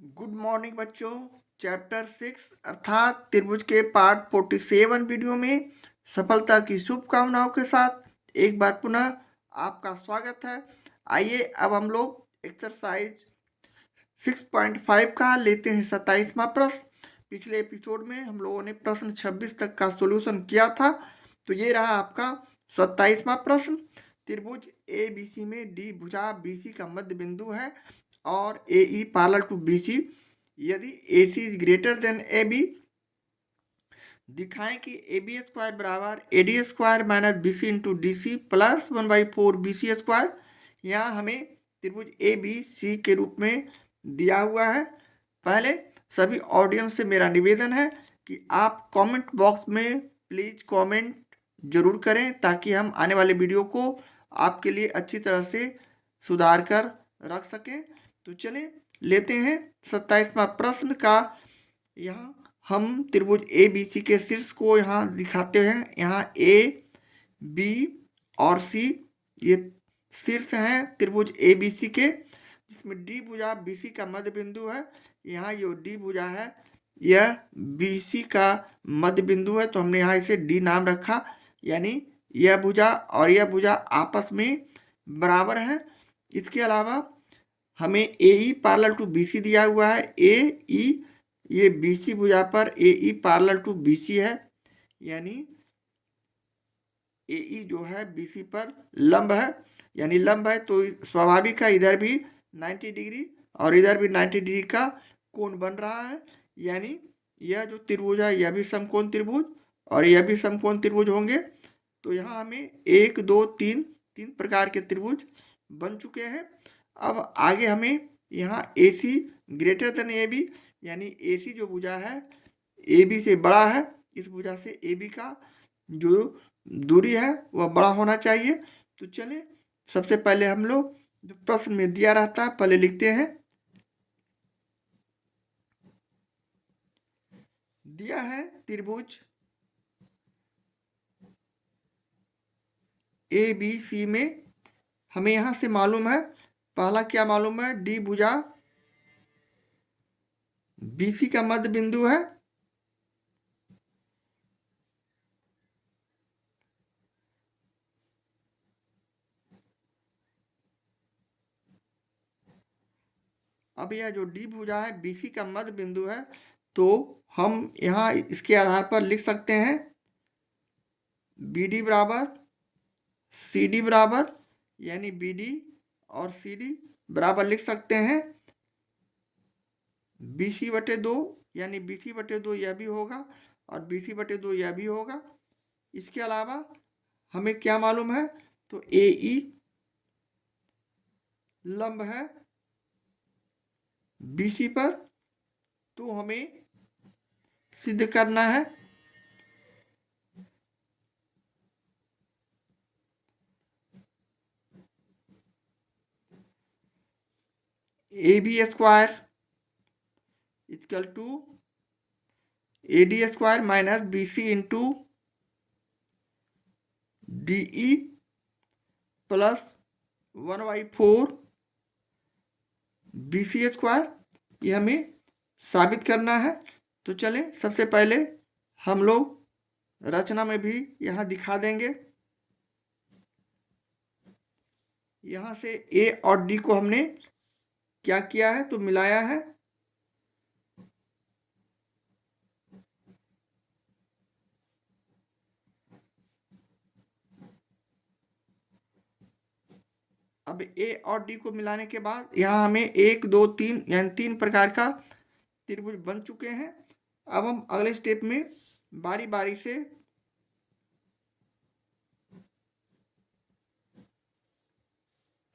Good morning बच्चों। Chapter 6 अर्थात त्रिभुज के पार्ट 47 वीडियो में सफलता की शुभकामनाओं के साथ एक बार पुनः आपका स्वागत है। आइए अब हम लोग एक्सरसाइज 6.5 का लेते हैं 27वां प्रश्न। पिछले एपिसोड में हम लोगों ने प्रश्न 26 तक का सॉल्यूशन किया था, तो ये रहा आपका 27वां प्रश्न। त्रिभुज ए बी सी में डी भुजा बी सी का मध्य बिंदु है और A E parallel to B C. यदि A C is greater than A B, दिखाएं कि ए बी स्क्वायर बराबर A D square minus B C into D C plus 1/4 B C square. यहाँ हमें त्रिभुज ए बी सी के रूप में दिया हुआ है। पहले सभी ऑडियंस से मेरा निवेदन है कि आप कमेंट बॉक्स में प्लीज़ कमेंट जरूर करें ताकि हम आने वाले वीडियो को आपके लिए अच्छी तरह से सुधार कर रख सकें। तो चलें लेते हैं 27वां प्रश्न का। यहाँ हम त्रिभुज ए बी सी के शीर्ष को यहाँ दिखाते हैं। यहाँ ए बी और सी ये शीर्ष हैं त्रिभुज ए बी सी के, जिसमें डी भुजा बी सी का मध्य बिंदु है। यहाँ जो डी भुजा है यह बी सी का मध्य बिंदु है, तो हमने यहाँ इसे डी नाम रखा। यानी यह भुजा और यह भुजा आपस में बराबर है। इसके अलावा हमें A E parallel to B C दिया हुआ है। ए ई ये बी सी भुजा पर A E parallel to B C है, यानी ए ई जो है बी सी पर लंब है। यानी लंब है तो स्वाभाविक है इधर भी 90 डिग्री और इधर भी 90 डिग्री का कोण बन रहा है। यानी यह जो त्रिभुज है यह भी समकोण त्रिभुज और यह भी समकोण त्रिभुज होंगे। तो यहाँ हमें 1 2 3 तीन प्रकार के त्रिभुज बन चुके हैं। अब आगे हमें यहाँ ए सी ग्रेटर देन ए बी, यानी ए सी जो भुजा है ए बी से बड़ा है। इस भुजा से ए बी का जो दूरी है वह बड़ा होना चाहिए। तो चलिए सबसे पहले हम लोग जो प्रश्न में दिया रहता है पहले लिखते हैं। दिया है त्रिभुज ए बी सी में हमें यहाँ से मालूम है, पहला क्या मालूम है, डी भुजा बी सी का मध्य बिंदु है। अब यह जो डी भुजा है बी सी का मध्य बिंदु है, तो हम यहाँ इसके आधार पर लिख सकते हैं बी डी बराबर सी डी बराबर, यानी बी डी और सी डी बराबर लिख सकते हैं बी सी बटे 2, यानी बी सी बटे 2 यह भी होगा और बी सी बटे 2 यह भी होगा। इसके अलावा हमें क्या मालूम है, तो ए ई लंब है बी सी पर, तो हमें सिद्ध करना है A B square equal to A D square minus B C into D E plus 1/4 B C square. ये हमें साबित करना है। तो चलें सबसे पहले हम लोग रचना में भी यहाँ दिखा देंगे। यहाँ से ए और डी को हमने क्या किया है, तो मिलाया है। अब ए और डी को मिलाने के बाद यहाँ हमें 1 2 3 यानी 3 प्रकार का त्रिभुज बन चुके हैं। अब हम अगले स्टेप में बारी बारी से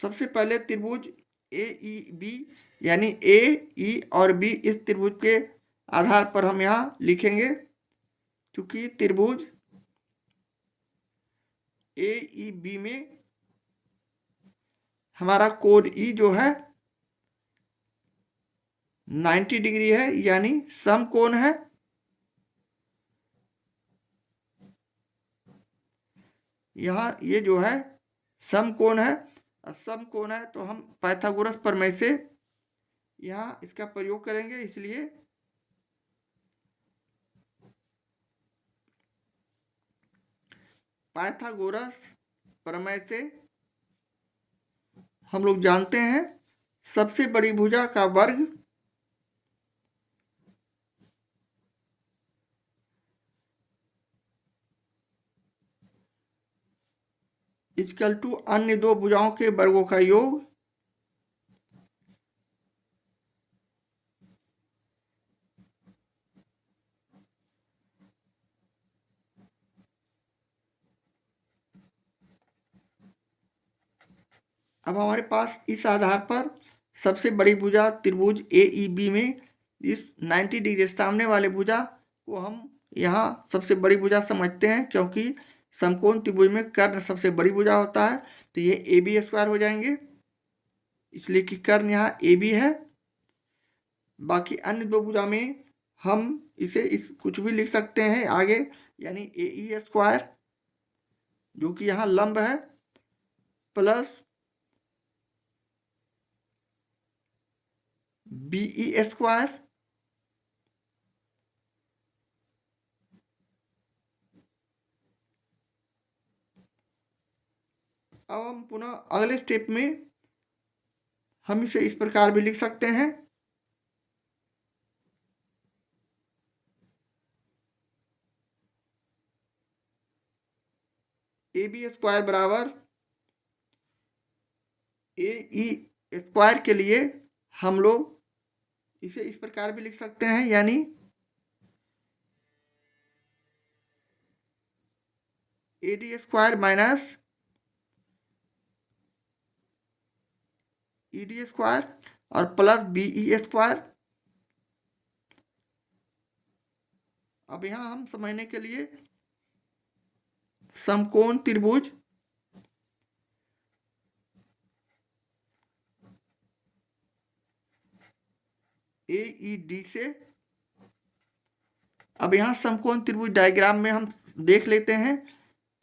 सबसे पहले त्रिभुज ए ई बी, यानी ए ई और बी, इस त्रिभुज के आधार पर हम यहाँ लिखेंगे। क्योंकि त्रिभुज ए ई बी में हमारा कोण ई जो है 90 डिग्री है, यानी समकोण है। यहाँ ये जो है समकोण है। अब समकोण है तो हम पाइथागोरस प्रमेय से यहाँ इसका प्रयोग करेंगे, इसलिए पाइथागोरस प्रमेय से हम लोग जानते हैं सबसे बड़ी भुजा का वर्ग इक्वल टू अन्य दो भुजाओं के वर्गों का योग अब हमारे पास इस आधार पर सबसे बड़ी भुजा त्रिभुज AEB में इस 90 डिग्री सामने वाले भुजा को हम यहाँ सबसे बड़ी भुजा समझते हैं, क्योंकि समकोण त्रिभुज में कर्ण सबसे बड़ी भुजा होता है, तो ये AB स्क्वायर हो जाएंगे, इसलिए कि कर्ण यहाँ AB है। बाकी अन्य दो भुजा में हम इसे कुछ भी लिख सकते हैं आगे, यानी AE स्क्वायर जो कि यहाँ लंब है, प्लस BE स्क्वायर अब हम पुनः अगले स्टेप में हम इसे इस प्रकार भी लिख सकते हैं, AB स्क्वायर बराबर AE स्क्वायर के लिए हम लोग इसे इस प्रकार भी लिख सकते हैं, यानी AD square minus ED square और प्लस BE स्क्वायर। अब यहाँ हम समझने के लिए समकोण त्रिभुज AED से, अब यहाँ समकोण त्रिभुज डायग्राम में हम देख लेते हैं,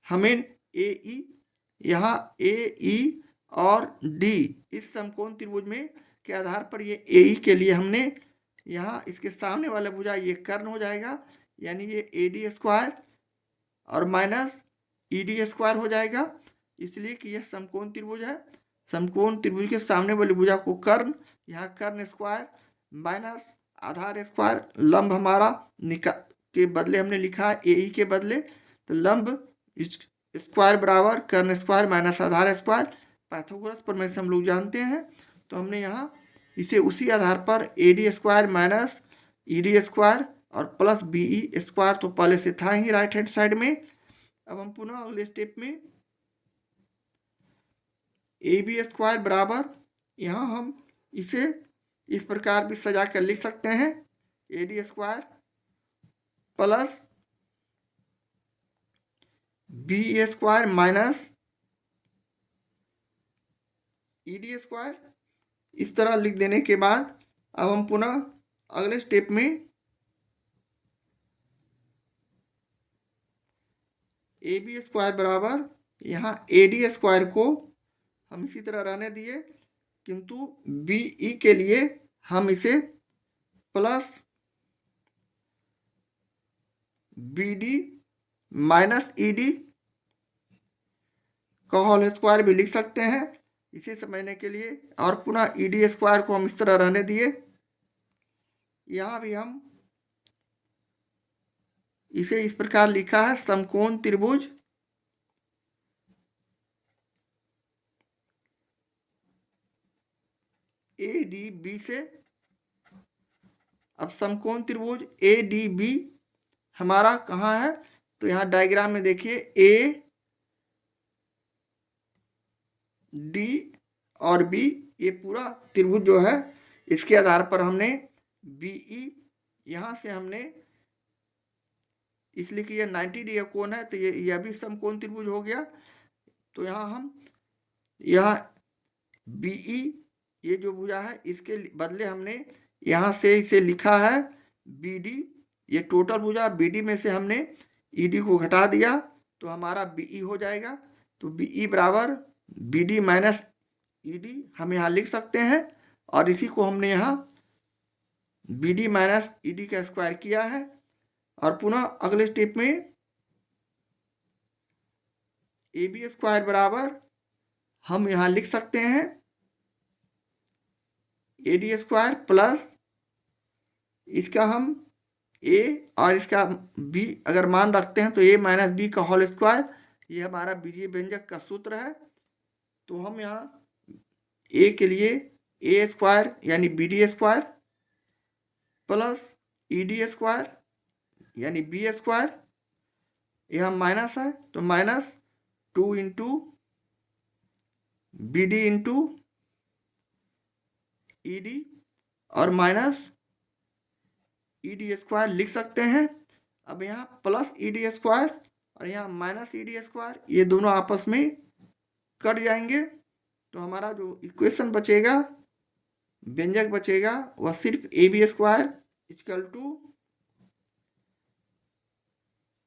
हमें AE यहाँ AE और D इस समकोण त्रिभुज में के आधार पर ये AE के लिए हमने यहाँ इसके सामने वाला भुजा ये कर्ण हो जाएगा, यानी ये AD स्क्वायर और माइनस ED स्क्वायर हो जाएगा, इसलिए कि यह समकोण त्रिभुज है। समकोण त्रिभुज के सामने वाली भुजा को कर्ण, यहाँ कर्ण स्क्वायर माइनस आधार स्क्वायर, लंब हमारा के बदले हमने लिखा है AE के बदले, तो लंब स्क्वायर बराबर कर्ण स्क्वायर माइनस आधार स्क्वायर, पाइथागोरस प्रमेय से हम लोग जानते हैं। तो हमने यहाँ इसे उसी आधार पर AD square minus ED square और प्लस BE स्क्वायर तो पहले से था ही राइट हैंड साइड में। अब हम पुनः अगले स्टेप में AB स्क्वायर बराबर, यहाँ हम इसे इस प्रकार भी सजा कर लिख सकते हैं, AD square plus BE square minus ED square. इस तरह लिख देने के बाद अब हम पुनः अगले स्टेप में AB स्क्वायर बराबर, यहाँ AD स्क्वायर को हम इसी तरह रहने दिए, किंतु BE के लिए हम इसे प्लस BD माइनस ED का होल स्क्वायर भी लिख सकते हैं इसे समझने के लिए, और पुनः ED स्क्वायर को हम इस तरह रहने दिए। यहाँ भी हम इसे इस प्रकार लिखा है, समकोण त्रिभुज ADB से। अब समकोण त्रिभुज ADB हमारा कहाँ है, तो यहाँ डायग्राम में देखिए AD और B, ये पूरा त्रिभुज जो है इसके आधार पर हमने BE यहाँ से हमने, इसलिए कि यह 90 डिग्री कोण है, तो यह भी समकोण त्रिभुज हो गया। तो यहाँ हम BE ये जो भुजा है इसके बदले हमने यहाँ से इसे लिखा है BD, ये टोटल भुजा BD में से हमने ED को घटा दिया तो हमारा BE हो जाएगा। तो BE बराबर BD माइनस ED हम यहाँ लिख सकते हैं, और इसी को हमने यहाँ B D minus E D का स्क्वायर किया है। और पुनः अगले स्टेप में ए बी स्क्वायर बराबर हम यहाँ लिख सकते हैं ए डी स्क्वायर प्लस इसका हम ए और इसका बी अगर मान रखते हैं तो ए माइनस बी का होल स्क्वायर, ये हमारा बीजीय व्यंजक का सूत्र है। तो हम यहाँ ए के लिए ए स्क्वायर यानी B D square plus E D square यानी बी स्क्वायर, यहाँ माइनस है तो minus 2 into B D into E D और माइनस ई डी स्क्वायर लिख सकते हैं। अब यहाँ प्लस ई डी स्क्वायर और यहाँ माइनस ई डी स्क्वायर, ये दोनों आपस में कट जाएंगे। तो हमारा जो इक्वेशन बचेगा, व्यंजक बचेगा, वह सिर्फ A B square equal to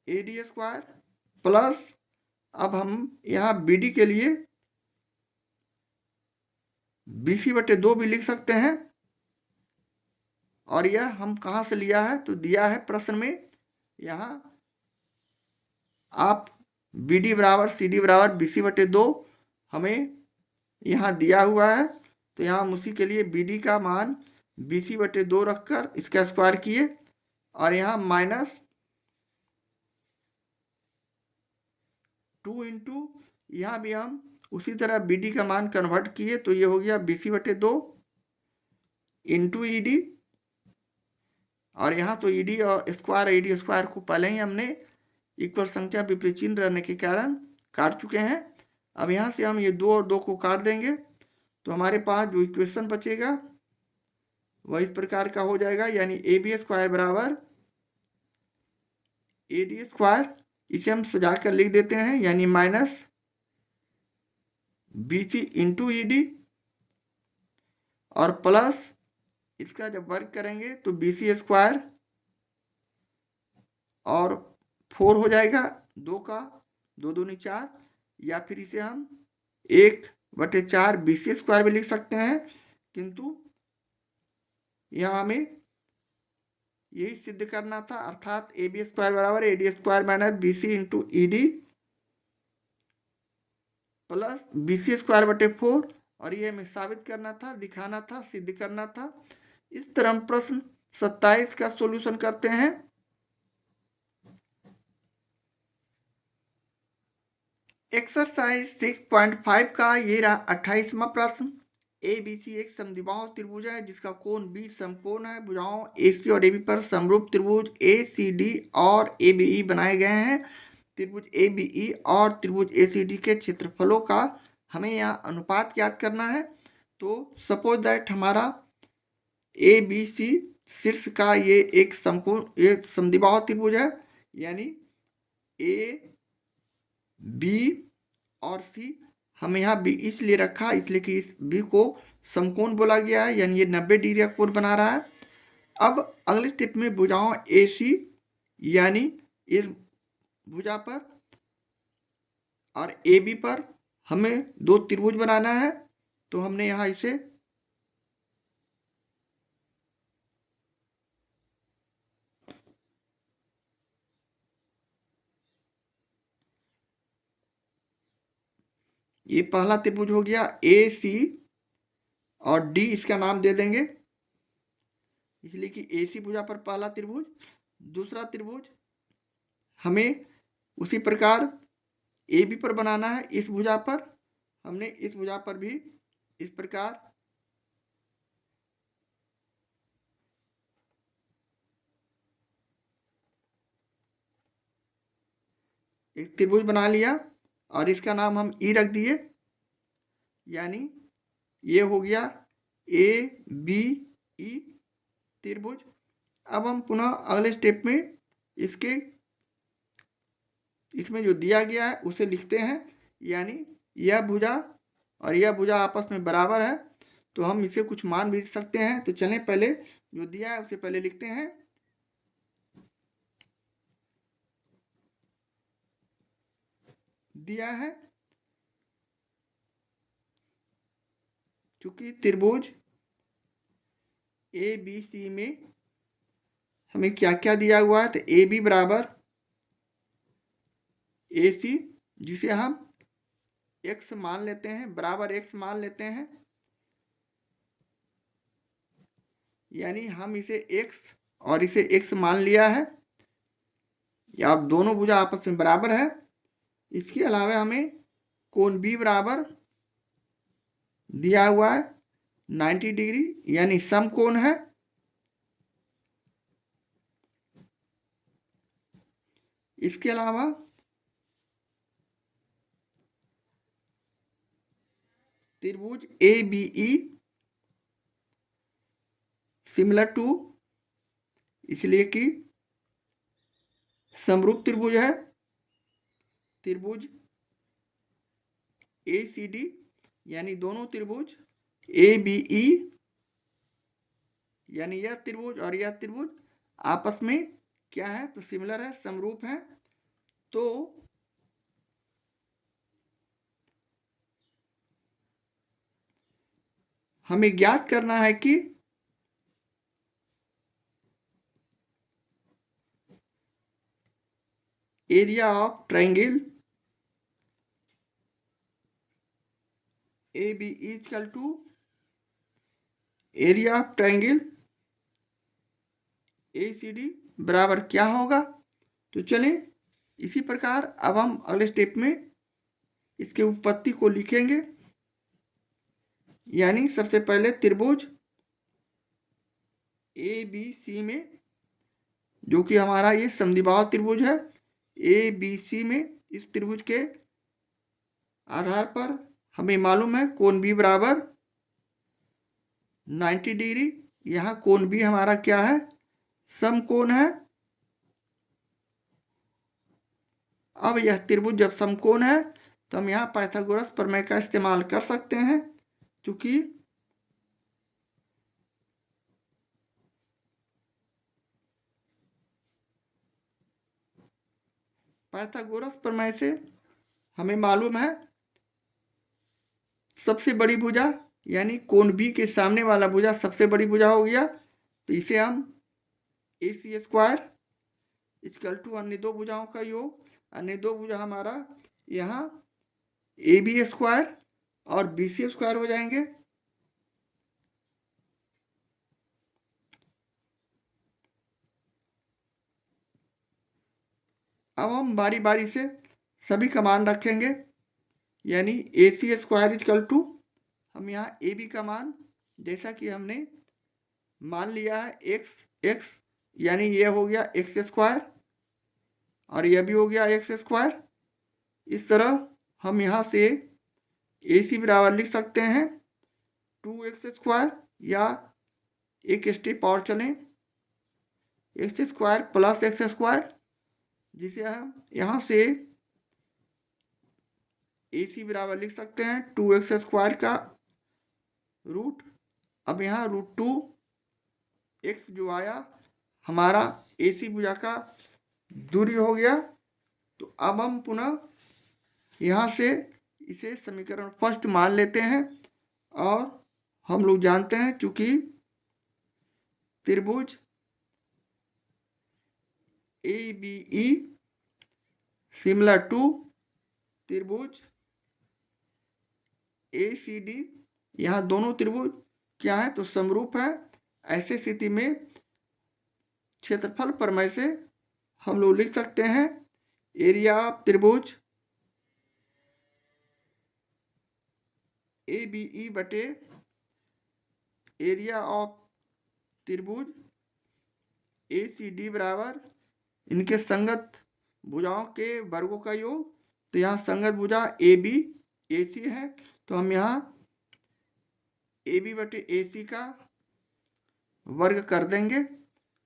A D square plus, अब हम यहाँ बी डी के लिए बी सी बटे 2 भी लिख सकते हैं। और यह हम कहाँ से लिया है तो दिया है प्रश्न में, यहाँ आप बी डी बराबर सी डी बराबर बी सी बटे 2 हमें यहाँ दिया हुआ है। तो यहाँ हम उसी के लिए बी डी का मान बी सी बटे 2 रखकर इसका स्क्वायर किए और यहाँ माइनस 2 इंटू, यहाँ भी हम उसी तरह बी डी का मान कन्वर्ट किए तो ये हो गया बी सी बटे 2 इंटू ई डी, और यहाँ तो ई डी और स्क्वायर ई डी स्क्वायर को पहले ही हमने इक्वल संख्या विपरीत चिन्ह रहने के कारण काट चुके हैं। अब यहाँ से हम ये 2 और 2 को काट देंगे तो हमारे पास जो इक्वेशन बचेगा वह इस प्रकार का हो जाएगा, यानी ए बी स्क्वायर बराबर ए डी स्क्वायर, इसे हम सजा कर लिख देते हैं, यानी minus B C into E D और प्लस इसका जब वर्ग करेंगे तो बी सी स्क्वायर और 4 हो जाएगा, 2 का 2 दूनी 4, या फिर इसे हम 1/4 बी सी स्क्वायर भी लिख सकते हैं। किंतु यहाँ हमें यही सिद्ध करना था, अर्थात ए बी स्क्वायर बराबर A D square minus B C into E D plus B C square बटे 4, और ये हमें साबित करना था, दिखाना था, सिद्ध करना था। इस तरह हम प्रश्न 27 का सॉल्यूशन करते हैं। एक्सरसाइज 6.5 का ये रहा 28वां प्रश्न। ए बी सी एक समद्विबाहु त्रिभुज है जिसका कोण बी समकोण है। भुजाओं ए सी और ए बी पर समरूप त्रिभुज ए सी डी और ए बी ई बनाए गए हैं। त्रिभुज ए बी ई और त्रिभुज ए सी डी के क्षेत्रफलों का हमें यहाँ अनुपात याद करना है। तो सपोज दैट हमारा ए बी सी शीर्ष का ये एक समकोण, ये समद्विबाहु त्रिभुज है, यानी ए बी और सी, हम यहाँ बी इसलिए रखा इसलिए कि इस बी को समकोण बोला गया है, यानी ये 90 डिग्री का कोण बना रहा है। अब अगले स्टेप में भुजाओं ए सी यानी इस भुजा पर और ए बी पर हमें 2 त्रिभुज बनाना है। तो हमने यहाँ इसे ये पहला त्रिभुज हो गया ए सी और डी इसका नाम दे देंगे, इसलिए कि ए सी भुजा पर पहला त्रिभुज। दूसरा त्रिभुज हमें उसी प्रकार ए बी पर बनाना है, इस भुजा पर हमने इस भुजा पर भी इस प्रकार एक त्रिभुज बना लिया और इसका नाम हम ई रख दिए, यानी ये हो गया ए बी ई त्रिभुज। अब हम पुनः अगले स्टेप में इसके इसमें जो दिया गया है उसे लिखते हैं, यानी यह भुजा और यह भुजा आपस में बराबर है। तो हम इसे कुछ मान भी सकते हैं। तो चलें पहले जो दिया है उसे पहले लिखते हैं। दिया है चूंकि त्रिभुज ए बी सी में हमें क्या क्या दिया हुआ है, तो ए बी बराबर ए सी, जिसे हम x मान लेते हैं, बराबर x मान लेते हैं, यानी हम इसे x और इसे x मान लिया है, या अब दोनों भुजा आपस में बराबर है। इसके अलावा हमें कोण B बराबर दिया हुआ है 90 डिग्री, यानी समकोण है। इसके अलावा त्रिभुज A B E similar to, इसलिए कि समरूप त्रिभुज है, त्रिभुज ए सी डी, यानी दोनों त्रिभुज ए बी ई, यानी यह त्रिभुज और यह त्रिभुज आपस में क्या है, तो सिमिलर है, समरूप है। तो हमें ज्ञात करना है कि area of triangle A B equal to area of triangle A C D बराबर क्या होगा। तो चलें, इसी प्रकार अब हम अगले स्टेप में इसके उत्पत्ति को लिखेंगे। यानी सबसे पहले त्रिभुज ए बी सी में, जो कि हमारा ये समद्विबाहु त्रिभुज है, ए बी सी में इस त्रिभुज के आधार पर हमें मालूम है कोण B बराबर 90 डिग्री। यहाँ कोण B हमारा क्या है, समकोण है। अब यह त्रिभुज जब समकोण है तो हम यहाँ पाइथागोरस प्रमेय का इस्तेमाल कर सकते हैं, क्योंकि पाइथागोरस प्रमेय से हमें मालूम है सबसे बड़ी भुजा, यानी कोण B के सामने वाला भुजा सबसे बड़ी भुजा हो गया, तो इसे हम ए सी स्क्वायर इक्वल टू अन्य दो भुजाओं का योग, अन्य दो भुजा हमारा यहाँ ए बी स्क्वायर और बी सी स्क्वायर हो जाएंगे। अब हम बारी बारी से सभी का मान रखेंगे, यानी ए सी स्क्वायर इक्वल टू, हम यहाँ ए बी का मान जैसा कि हमने मान लिया है एक्स, यानी ये हो गया एक्स स्क्वायर और यह भी हो गया एक्स स्क्वायर। इस तरह हम यहाँ से ए सी बराबर लिख सकते हैं 2x स्क्वायर, या एक स्टेप और चलें, x square plus x square, जिसे हम यहाँ से ए सी बराबर लिख सकते हैं 2x स्क्वायर का रूट। अब यहाँ √2x जो आया हमारा ए सी भुजा का दूरी हो गया। तो अब हम पुनः यहाँ से इसे समीकरण फर्स्ट मान लेते हैं, और हम लोग जानते हैं चूंकि त्रिभुज A B E similar to त्रिभुज ए सी डी, यहाँ दोनों त्रिभुज क्या है, तो समरूप है। ऐसे स्थिति में क्षेत्रफल प्रमेय से हम लोग लिख सकते हैं एरिया ऑफ त्रिभुज ए बी ई बटे एरिया ऑफ त्रिभुज ए सी डी बराबर इनके संगत भुजाओं के वर्गों का योग। तो यहाँ संगत भुजा ए बी ए सी है, तो हम यहाँ ए बी बटे ए सी का वर्ग कर देंगे,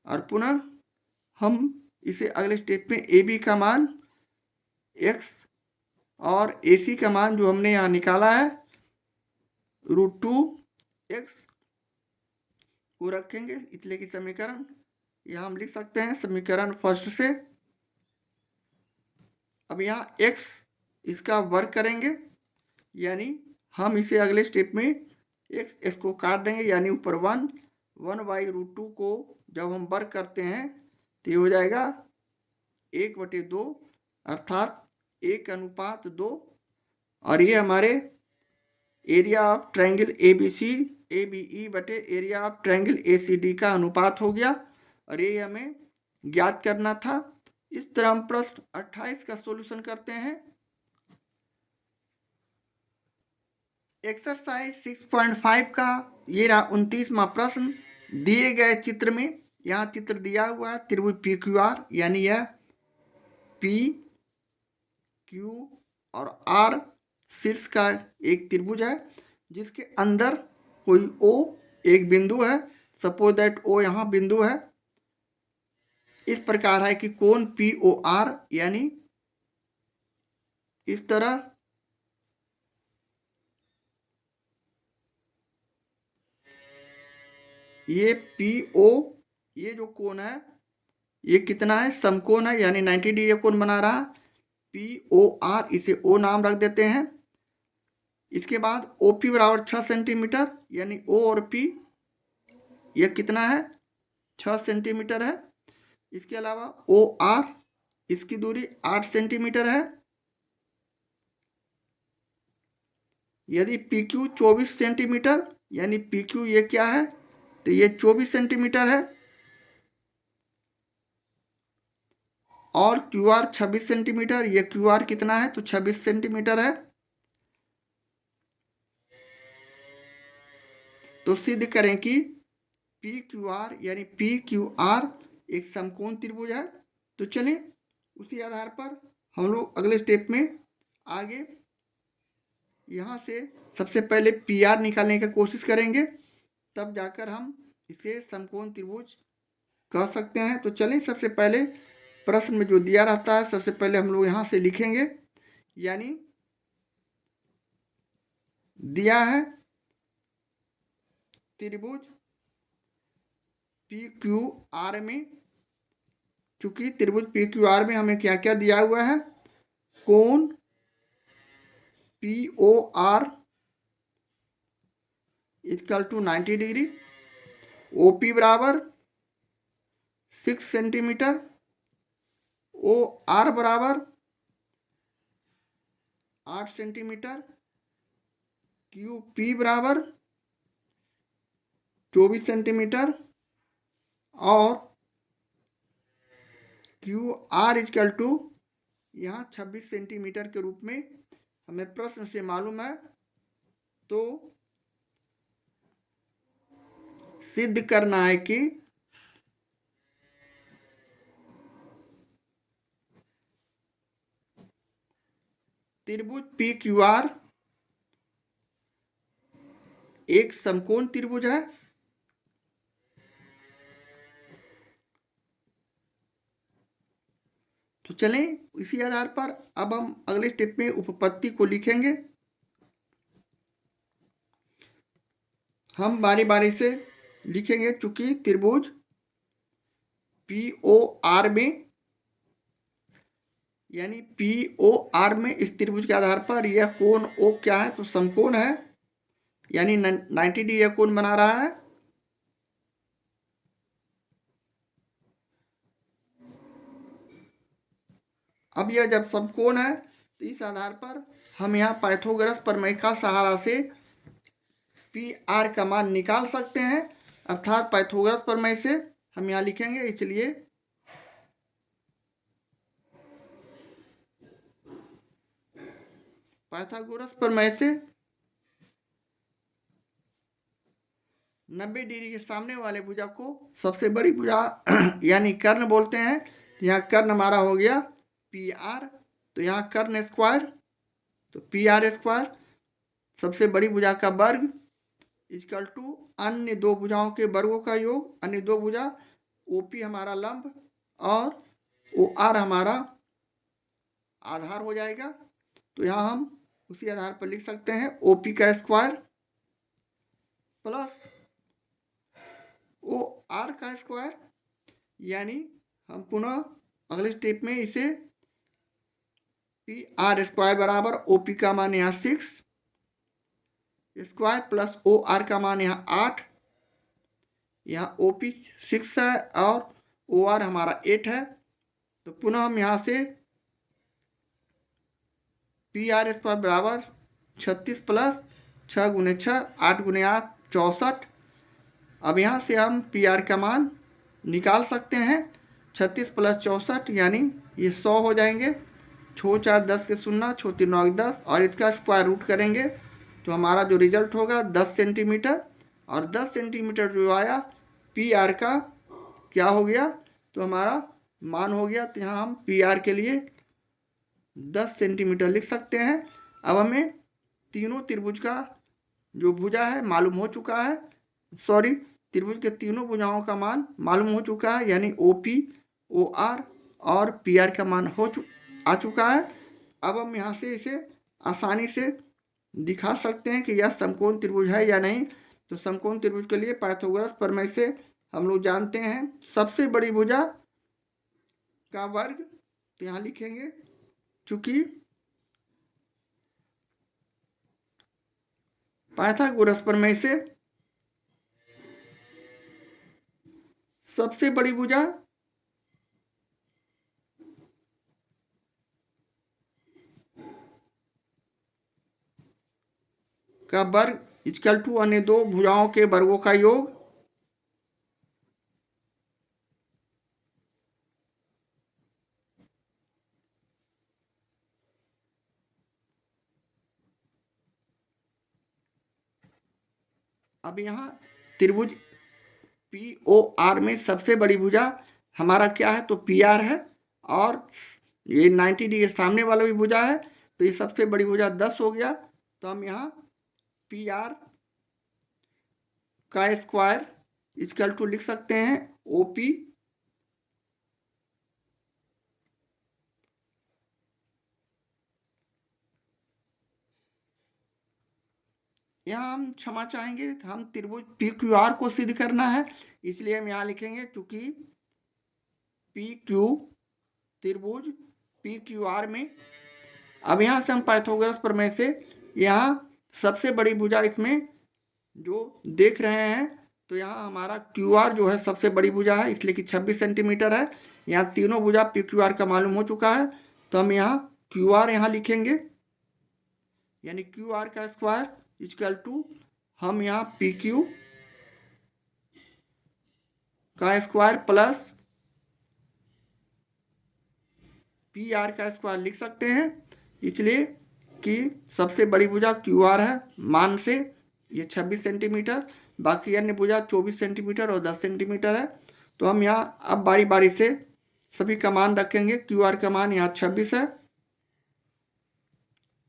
और पुनः हम इसे अगले स्टेप में ए बी का मान x और ए सी का मान जो हमने यहाँ निकाला है √2x को रखेंगे, इसलिए कि समीकरण यहाँ हम लिख सकते हैं समीकरण फर्स्ट से। अब यहाँ x इसका वर्ग करेंगे, यानी हम इसे अगले स्टेप में x को काट देंगे, यानी ऊपर 1 1/√2 को जब हम वर्ग करते हैं तो ये हो जाएगा 1/2, अर्थात 1:2। और ये हमारे area of triangle ABC ABE बटे एरिया ऑफ ट्रायंगल ACD का अनुपात हो गया, और ये हमें ज्ञात करना था। इस तरह हम प्रश्न 28 का सॉल्यूशन करते हैं। एक्सरसाइज 6.5 का ये रहा 29वां प्रश्न। दिए गए चित्र में, यहाँ चित्र दिया हुआ है त्रिभुज PQR, यानी यह P Q और R शीर्ष का एक त्रिभुज है जिसके अंदर कोई O एक बिंदु है। सपोज दैट O यहाँ बिंदु है। इस प्रकार है कि कोण POR, यानी इस तरह ये PO, ये जो कोण है ये कितना है, समकोण है, यानी 90 डिग्री कोण बना रहा। POR, इसे O नाम रख देते हैं। इसके बाद OP बराबर 6 सेंटीमीटर, यानी O और P यह कितना है, 6 सेंटीमीटर है। इसके अलावा OR, इसकी दूरी 8 सेंटीमीटर है। यदि PQ 24 सेंटीमीटर, यानी PQ ये क्या है, तो ये 24 सेंटीमीटर है। और QR 26 सेंटीमीटर, ये QR कितना है, तो 26 सेंटीमीटर है। तो सिद्ध करें कि PQR यानी PQR एक समकोण त्रिभुज है। तो चलिए उसी आधार पर हम लोग अगले स्टेप में आगे यहाँ से सबसे पहले PR निकालने की कोशिश करेंगे, तब जाकर हम इसे समकोण त्रिभुज कह सकते हैं। तो चलिए सबसे पहले प्रश्न में जो दिया रहता है सबसे पहले हम लोग यहाँ से लिखेंगे, यानी दिया है त्रिभुज PQR में, चूंकि त्रिभुज PQR में हमें क्या क्या दिया हुआ है, कोण POR equal to 90 degree, OP बराबर 6 सेंटीमीटर, OR बराबर 8 सेंटीमीटर, QP बराबर 24 सेंटीमीटर और QR इक्वल टू यहाँ 26 सेंटीमीटर के रूप में हमें प्रश्न से मालूम है। तो सिद्ध करना है कि त्रिभुज PQR एक समकोण त्रिभुज है। तो चलें इसी आधार पर अब हम अगले स्टेप में उपपत्ति को लिखेंगे। हम बारी बारी से लिखेंगे, चूंकि त्रिभुज POR में, यानी POR में इस त्रिभुज के आधार पर यह कोण O क्या है, तो समकोण है, यानी 90 डिग्री कोण बना रहा है। अब यह जब समकोण है तो इस आधार पर हम यहाँ पाइथागोरस प्रमेय का सहारा से PR का मान निकाल सकते हैं, अर्थात पाइथागोरस प्रमेय से हम यहाँ लिखेंगे। इसलिए पाइथागोरस प्रमेय से 90 डिग्री के सामने वाले भुजा को सबसे बड़ी भुजा यानी कर्ण बोलते हैं। तो यहाँ कर्ण हमारा हो गया PR, तो यहाँ कर्ण स्क्वायर, तो PR स्क्वायर सबसे बड़ी भुजा का वर्ग इक्वल टू अन्य दो भुजाओं के वर्गों का योग। अन्य दो भुजा OP हमारा लंब और OR हमारा आधार हो जाएगा। तो यहाँ हम उसी आधार पर लिख सकते हैं OP का स्क्वायर प्लस OR का स्क्वायर, यानी हम पुनः अगले स्टेप में इसे PR स्क्वायर बराबर OP का मान यहाँ 6 स्क्वायर प्लस OR का मान यहाँ 8 यहाँ OP 6 है और OR हमारा 8 है। तो पुनः हम यहाँ से PR² बराबर 36 प्लस 6 गुने 6 8 गुने 8 64। अब यहाँ से हम PR का मान निकाल सकते हैं। 36 प्लस 64 यानी ये 100 हो जाएंगे। छो 4 10 के 0, छो 3 9 10 और इसका स्क्वायर रूट करेंगे तो हमारा जो रिजल्ट होगा 10 सेंटीमीटर। और 10 सेंटीमीटर जो आया PR का क्या हो गया, तो हमारा मान हो गया। तो यहाँ हम PR के लिए 10 सेंटीमीटर लिख सकते हैं। अब हमें तीनों त्रिभुज का जो भुजा है मालूम हो चुका है, सॉरी त्रिभुज के तीनों भुजाओं का मान मालूम हो चुका है, यानी OP OR और PR का मान आ चुका है। अब हम यहाँ से इसे आसानी से दिखा सकते हैं कि यह समकोण त्रिभुज है या नहीं। तो समकोण त्रिभुज के लिए पाइथागोरस प्रमेय से हम लोग जानते हैं सबसे बड़ी भुजा का वर्ग। तो यहाँ लिखेंगे चूंकि पाइथागोरस प्रमेय से सबसे बड़ी भुजा का वर्ग इक्वल टू अन्य दो भुजाओं के वर्गों का योग। अब यहाँ त्रिभुज POR में सबसे बड़ी भुजा हमारा क्या है, तो PR है। और ये 90 डिग्री सामने वाला भी भुजा है, तो ये सबसे बड़ी भुजा 10 हो गया। तो हम यहाँ PR का स्क्वायर इक्वल टू लिख सकते हैं OP यहाँ हम क्षमा चाहेंगे, हम त्रिभुज PQR को सिद्ध करना है, इसलिए हम यहाँ लिखेंगे चूंकि PQ त्रिभुज PQR में। अब यहाँ से हम पाइथागोरस प्रमेय से यहाँ सबसे बड़ी भुजा इसमें जो देख रहे हैं, तो यहाँ हमारा QR जो है सबसे बड़ी भुजा है, इसलिए कि 26 सेंटीमीटर है। यहाँ तीनों भुजा PQR का मालूम हो चुका है, तो हम यहाँ QR यहाँ लिखेंगे, यानी QR का स्क्वायर इक्वल टू हम यहाँ PQ का स्क्वायर प्लस PR का स्क्वायर लिख सकते हैं, इसलिए कि सबसे बड़ी भुजा QR है मान से ये 26 सेंटीमीटर, बाकी अन्य भुजा 24 सेंटीमीटर और 10 सेंटीमीटर है। तो हम यहाँ अब बारी बारी से सभी का मान रखेंगे। QR का मान यहाँ 26 है,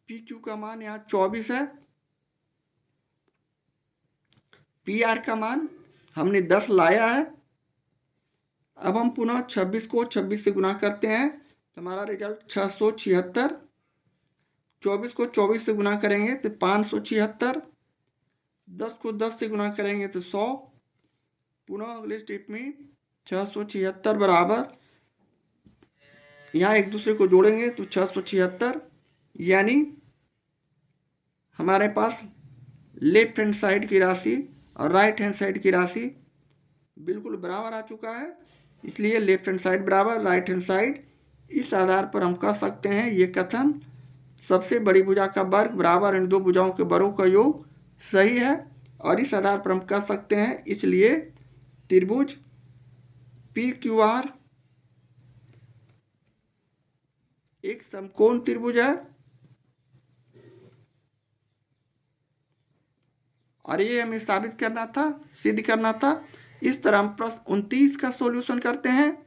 PQ का मान यहाँ 24 है, PR का मान हमने 10 लाया है। अब हम पुनः 26 को 26 से गुना करते हैं तो हमारा रिजल्ट 676। 24 को 24 से गुना करेंगे तो 576। 10 को 10 से गुना करेंगे तो 100। पुनः अगले स्टेप में 676 बराबर, यहाँ एक दूसरे को जोड़ेंगे तो 676, यानी हमारे पास लेफ्ट हैंड साइड की राशि और राइट हैंड साइड की राशि बिल्कुल बराबर आ चुका है, इसलिए लेफ्ट हैंड साइड बराबर राइट हैंड साइड। इस आधार पर हम कह सकते हैं ये कथन सबसे बड़ी भुजा का वर्ग बराबर इन दो भुजाओं के वर्गों का योग सही है। और इस आधार पर हम कह सकते हैं इसलिए त्रिभुज PQR एक समकोण त्रिभुज है। और ये हमें साबित करना था, सिद्ध करना था। इस तरह हम प्रश्न 29 का सॉल्यूशन करते हैं।